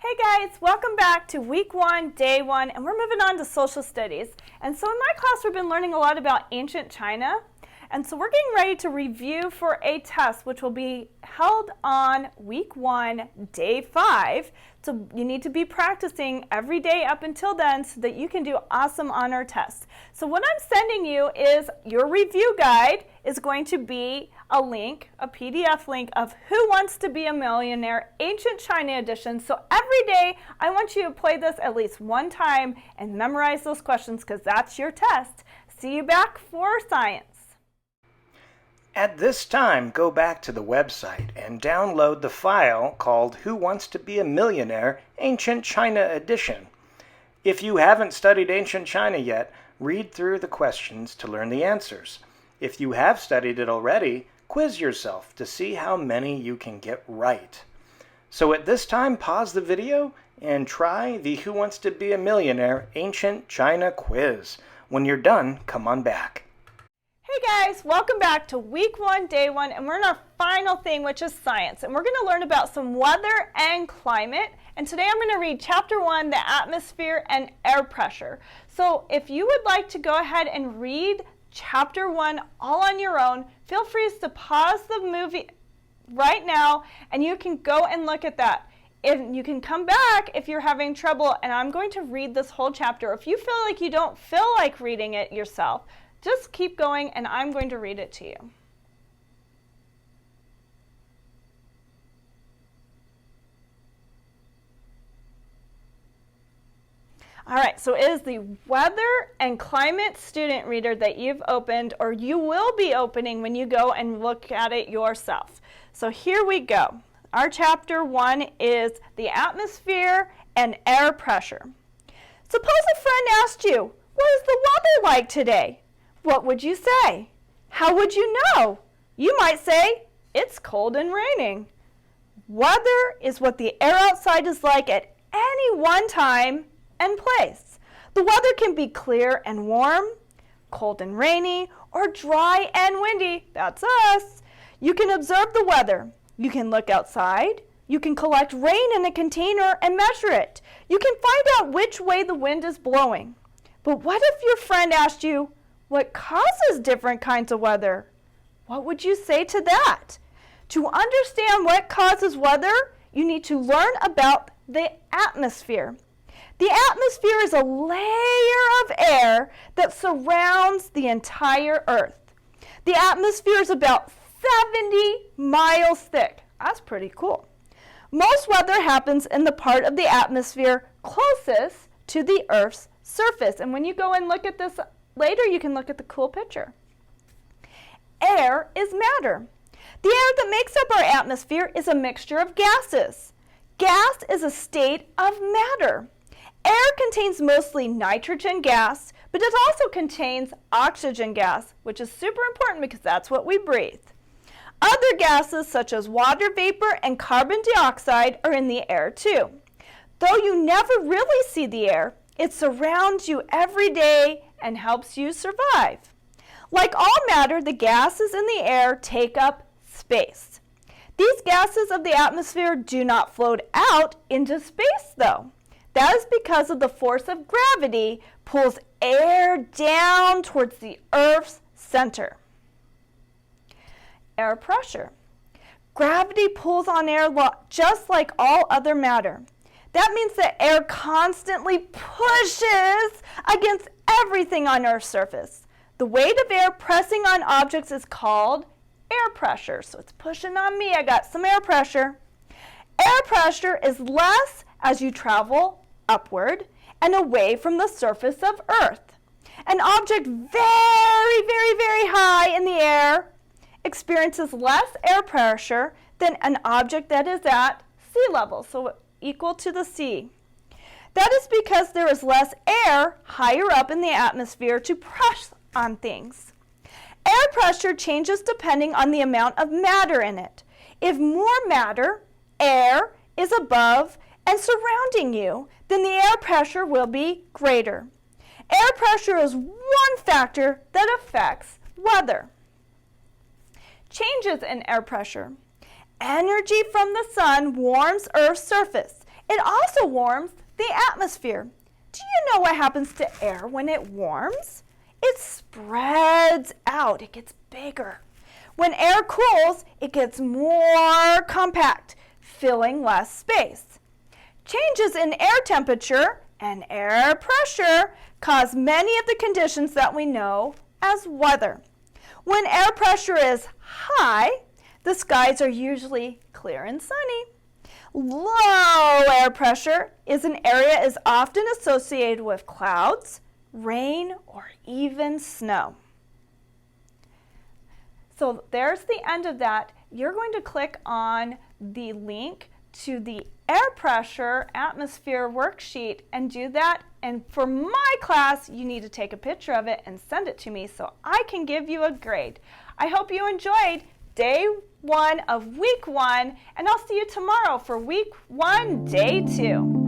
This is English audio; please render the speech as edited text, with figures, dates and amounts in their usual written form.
Hey guys, welcome back to week 1, day 1, and we're moving on to social studies. And so in my class we've been learning a lot about ancient China, and so we're getting ready to review for a test which will be held on week 1, day 5. So you need to be practicing every day up until then so that you can do awesome on our test. So what I'm sending you is your review guide is going to be a link, a PDF link of Who Wants to Be a Millionaire, Ancient China Edition. So every day I want you to play this at least one time and memorize those questions because that's your test. See you back for science. At this time, go back to the website and download the file called Who Wants to Be a Millionaire, Ancient China Edition. If you haven't studied ancient China yet, read through the questions to learn the answers. If you have studied it already, quiz yourself to see how many you can get right. So at this time, pause the video and try the Who Wants to Be a Millionaire Ancient China quiz. When you're done, come on back. Hey guys, welcome back to week 1, day 1, and we're in our final thing, which is science. And we're going to learn about some weather and climate. And today I'm going to read chapter 1, the atmosphere and air pressure. So if you would like to go ahead and read chapter 1 all on your own, feel free to pause the movie right now and you can go and look at that. And you can come back if you're having trouble, and I'm going to read this whole chapter. If you feel like you don't feel like reading it yourself, just keep going and I'm going to read it to you. All right, so it is the weather and climate student reader that you've opened, or you will be opening when you go and look at it yourself. So here we go. Our chapter 1 is the atmosphere and air pressure. Suppose a friend asked you, what is the weather like today? What would you say? How would you know? You might say, it's cold and raining. Weather is what the air outside is like at any one time and place. The weather can be clear and warm, cold and rainy, or dry and windy. That's us. You can observe the weather. You can look outside. You can collect rain in a container and measure it. You can find out which way the wind is blowing. But what if your friend asked you, what causes different kinds of weather? What would you say to that? To understand what causes weather, you need to learn about the atmosphere. The atmosphere is a layer of air that surrounds the entire Earth. The atmosphere is about 70 miles thick. That's pretty cool. Most weather happens in the part of the atmosphere closest to the Earth's surface. And when you go and look at this later, you can look at the cool picture. Air is matter. The air that makes up our atmosphere is a mixture of gases. Gas is a state of matter. Air contains mostly nitrogen gas, but it also contains oxygen gas, which is super important because that's what we breathe. Other gases such as water vapor and carbon dioxide are in the air too. Though you never really see the air, it surrounds you every day and helps you survive. Like all matter, the gases in the air take up space. These gases of the atmosphere do not float out into space though. That is because of the force of gravity pulls air down towards the Earth's center. Air pressure. Gravity pulls on air just like all other matter. That means that air constantly pushes against everything on Earth's surface. The weight of air pressing on objects is called air pressure. So it's pushing on me. I got some air pressure. Air pressure is less as you travel upward and away from the surface of Earth. An object very, very, very high in the air experiences less air pressure than an object that is at sea level, so equal to the sea. That is because there is less air higher up in the atmosphere to press on things. Air pressure changes depending on the amount of matter in it. If more matter, air, is above and surrounding you, then the air pressure will be greater. Air pressure is one factor that affects weather. Changes in air pressure. Energy from the sun warms Earth's surface. It also warms the atmosphere. Do you know what happens to air when it warms? It spreads out. It gets bigger. When air cools, it gets more compact, filling less space. Changes in air temperature and air pressure cause many of the conditions that we know as weather. When air pressure is high, the skies are usually clear and sunny. Low air pressure is an area is often associated with clouds, rain, or even snow. So there's the end of that. You're going to click on the link to the air pressure atmosphere worksheet and do that. And for my class, you need to take a picture of it and send it to me so I can give you a grade. I hope you enjoyed day 1 of week 1, and I'll see you tomorrow for week 1, day 2.